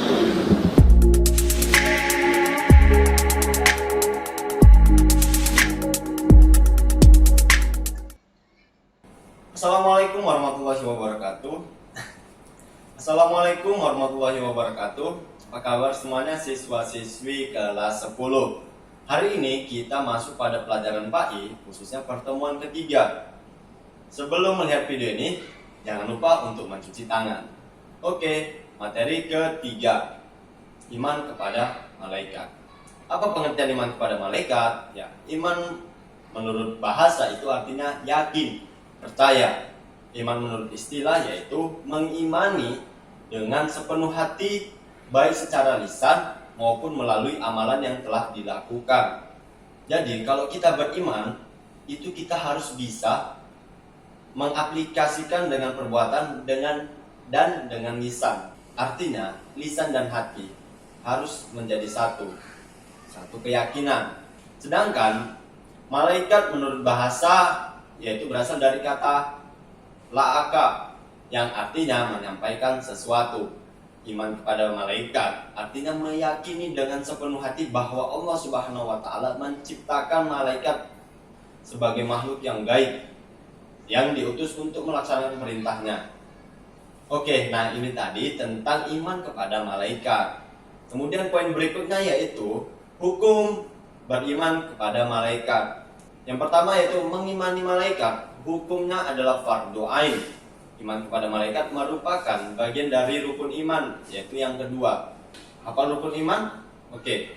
Assalamualaikum warahmatullahi wabarakatuh. Assalamualaikum warahmatullahi wabarakatuh. Apa kabar semuanya siswa-siswi kelas 10? Hari ini kita masuk pada pelajaran PAI, khususnya pertemuan ketiga. Sebelum melihat video ini, jangan lupa untuk mencuci tangan. Oke, materi ketiga. Iman kepada malaikat. Apa pengertian iman kepada malaikat? Ya, iman menurut bahasa itu artinya yakin, percaya. Iman menurut istilah yaitu mengimani dengan sepenuh hati, baik secara lisan maupun melalui amalan yang telah dilakukan. Jadi kalau kita beriman, itu kita harus bisa mengaplikasikan dengan perbuatan dengan lisan. Artinya lisan dan hati harus menjadi satu keyakinan. Sedangkan malaikat menurut bahasa yaitu berasal dari kata la'aka yang artinya menyampaikan sesuatu. Iman kepada malaikat artinya meyakini dengan sepenuh hati bahwa Allah Subhanahu wa taala menciptakan malaikat sebagai makhluk yang gaib yang diutus untuk melaksanakan perintahnya. Oke, nah ini tadi tentang iman kepada malaikat. Kemudian poin berikutnya yaitu hukum beriman kepada malaikat. Yang pertama yaitu mengimani malaikat, hukumnya adalah fardhu ain. Iman kepada malaikat merupakan bagian dari rukun iman, yaitu yang kedua. Apa rukun iman? Oke.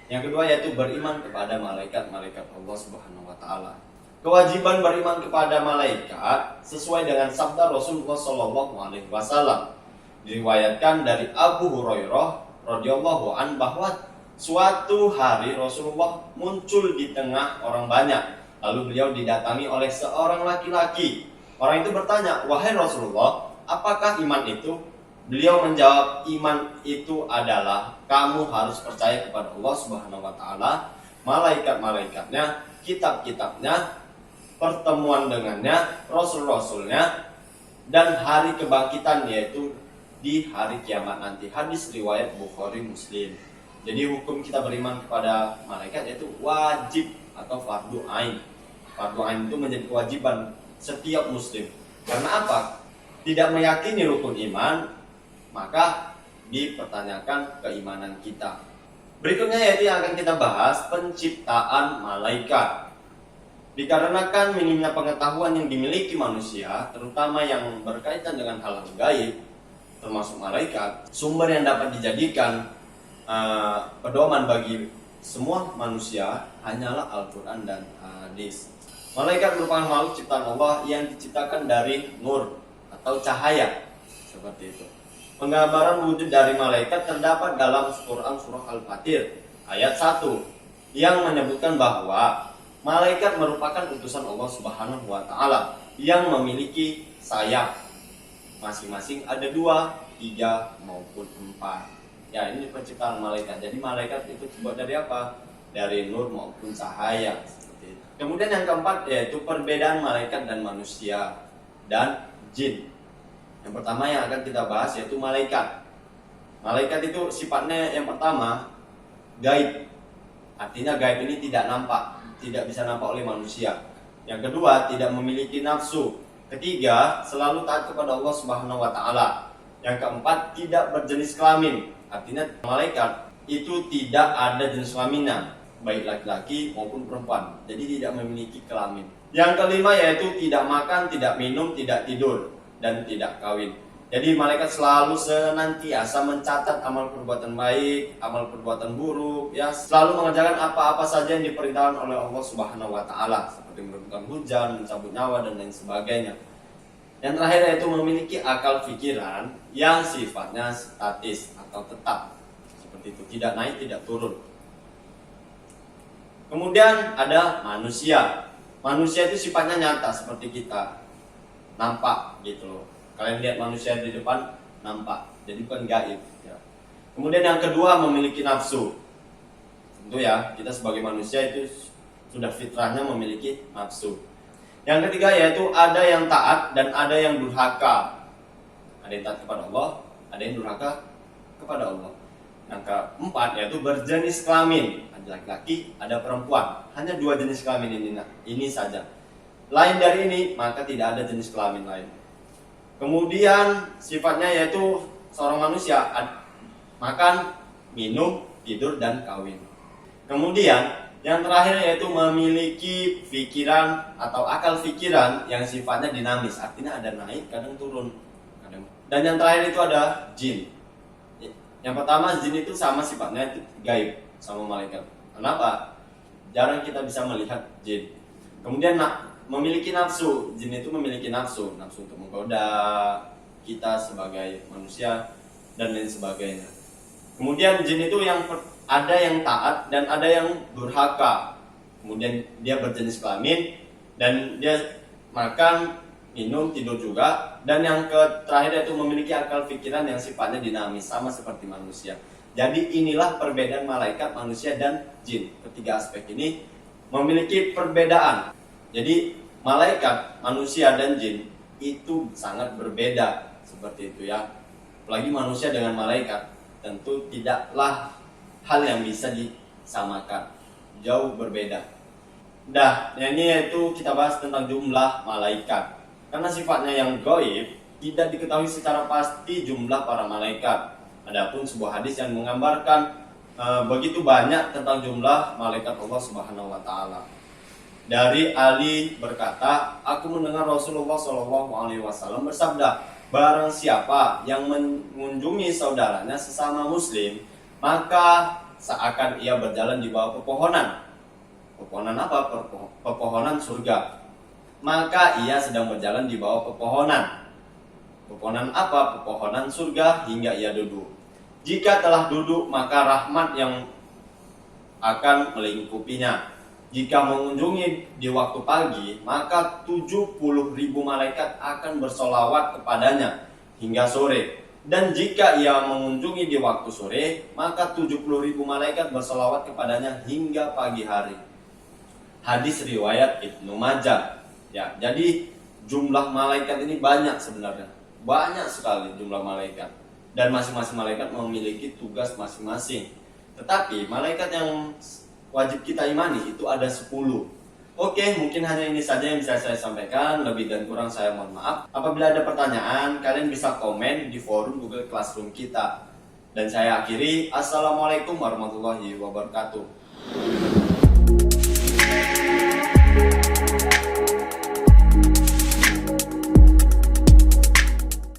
Yang kedua yaitu beriman kepada malaikat-malaikat Allah Subhanahu wa taala. Kewajiban beriman kepada malaikat sesuai dengan sabda Rasulullah Shallallahu alaihi wasallam. Diriwayatkan dari Abu Hurairah radhiyallahu an bahwa suatu hari Rasulullah muncul di tengah orang banyak. Lalu beliau didatangi oleh seorang laki-laki. Orang itu bertanya, "Wahai Rasulullah, apakah iman itu?" Beliau menjawab, "Iman itu adalah kamu harus percaya kepada Allah Subhanahu wa taala, malaikat-malaikatnya, kitab-kitabnya, pertemuan dengannya, rasul-rasulnya, dan hari kebangkitan yaitu di hari kiamat nanti." Hadis riwayat Bukhari Muslim. Jadi hukum kita beriman kepada malaikat yaitu wajib atau fardhu ain. Fardhu ain itu menjadi kewajiban setiap muslim. Karena apa? Tidak meyakini rukun iman, maka dipertanyakan keimanan kita. Berikutnya yaitu yang akan kita bahas, penciptaan malaikat. Dikarenakan minimnya pengetahuan yang dimiliki manusia, terutama yang berkaitan dengan hal gaib, termasuk malaikat, sumber yang dapat dijadikan pedoman bagi semua manusia hanyalah Al-Quran dan hadis. Malaikat merupakan makhluk ciptaan Allah yang diciptakan dari nur atau cahaya, seperti itu. Penggambaran wujud dari malaikat terdapat dalam Quran surah Al-Fatir ayat 1 yang menyebutkan bahwa malaikat merupakan utusan Allah Subhanahu wa taala yang memiliki sayap. Masing-masing ada 2, 3 maupun 4. Ya, ini penciptaan malaikat. Jadi malaikat itu terbuat dari apa? Dari nur maupun cahaya, seperti itu. Kemudian yang keempat yaitu perbedaan malaikat dan manusia dan jin. Yang pertama yang akan kita bahas yaitu malaikat. Malaikat itu sifatnya yang pertama gaib. Artinya gaib ini tidak nampak, tidak bisa nampak oleh manusia. Yang kedua, tidak memiliki nafsu. Ketiga, selalu taat kepada Allah Subhanahu wa taala. Yang keempat, tidak berjenis kelamin. Artinya malaikat itu tidak ada jenis kelaminnya, baik laki-laki maupun perempuan. Jadi tidak memiliki kelamin. Yang kelima yaitu tidak makan, tidak minum, tidak tidur, dan tidak kawin. Jadi malaikat selalu senantiasa mencatat amal perbuatan baik, amal perbuatan buruk, ya, selalu mengerjakan apa-apa saja yang diperintahkan oleh Allah Subhanahu wa taala, seperti menurunkan hujan, mencabut nyawa dan lain sebagainya. Yang terakhir yaitu memiliki akal pikiran yang sifatnya statis atau tetap, seperti itu, tidak naik tidak turun. Kemudian ada manusia. Manusia itu sifatnya nyata seperti kita, nampak gitu loh. Kalian lihat manusia di depan nampak, jadi bukan gaib ya. Kemudian yang kedua memiliki nafsu. Tentu ya, kita sebagai manusia itu sudah fitrahnya memiliki nafsu. Yang ketiga yaitu ada yang taat dan ada yang durhaka. Ada yang taat kepada Allah, ada yang durhaka kepada Allah. Yang keempat yaitu berjenis kelamin, ada laki-laki, ada perempuan. Hanya 2 jenis kelamin ini saja. Lain dari ini maka tidak ada jenis kelamin lain. Kemudian sifatnya yaitu seorang manusia makan, minum, tidur, dan kawin. Kemudian yang terakhir yaitu memiliki pikiran atau akal pikiran yang sifatnya dinamis, artinya ada naik, kadang turun. Dan yang terakhir itu ada jin. Yang pertama, jin itu sama sifatnya itu gaib sama malaikat. Kenapa? Jarang kita bisa melihat jin. Kemudian memiliki nafsu. Jin itu memiliki nafsu untuk menggoda kita sebagai manusia dan lain sebagainya. Kemudian jin itu ada yang taat dan ada yang durhaka. Kemudian dia berjenis kelamin dan dia makan, minum, tidur juga. Dan yang terakhir itu memiliki akal pikiran yang sifatnya dinamis, sama seperti manusia. Jadi inilah perbedaan malaikat, manusia, dan jin. Ketiga aspek ini memiliki perbedaan. Jadi malaikat, manusia, dan jin itu sangat berbeda. Seperti itu ya. Apalagi manusia dengan malaikat, tentu tidaklah hal yang bisa disamakan. Jauh berbeda. Ini yaitu kita bahas tentang jumlah malaikat. Karena sifatnya yang gaib, tidak diketahui secara pasti jumlah para malaikat. Adapun sebuah hadis yang menggambarkan begitu banyak tentang jumlah malaikat Allah Subhanahu wa taala. Dari Ali berkata, aku mendengar Rasulullah SAW bersabda, barang siapa yang mengunjungi saudaranya sesama muslim, maka seakan ia berjalan di bawah pepohonan. Pepohonan apa? Pepohonan surga. Maka ia sedang berjalan di bawah pepohonan. Pepohonan apa? Pepohonan surga hingga ia duduk. Jika telah duduk, maka rahmat yang akan melingkupinya. Jika mengunjungi di waktu pagi, maka 70.000 malaikat akan bersolawat kepadanya hingga sore. Dan jika ia mengunjungi di waktu sore, maka 70.000 malaikat bersolawat kepadanya hingga pagi hari. Hadis riwayat Ibnu Majah. Ya, jadi jumlah malaikat ini banyak sebenarnya. Banyak sekali jumlah malaikat. Dan masing-masing malaikat memiliki tugas masing-masing. Tetapi malaikat yang wajib kita imani itu ada 10. Oke, mungkin hanya ini saja yang bisa saya sampaikan. Lebih dan kurang saya mohon maaf. Apabila ada pertanyaan, kalian bisa komen di forum Google Classroom kita. Dan saya akhiri, Assalamualaikum warahmatullahi wabarakatuh.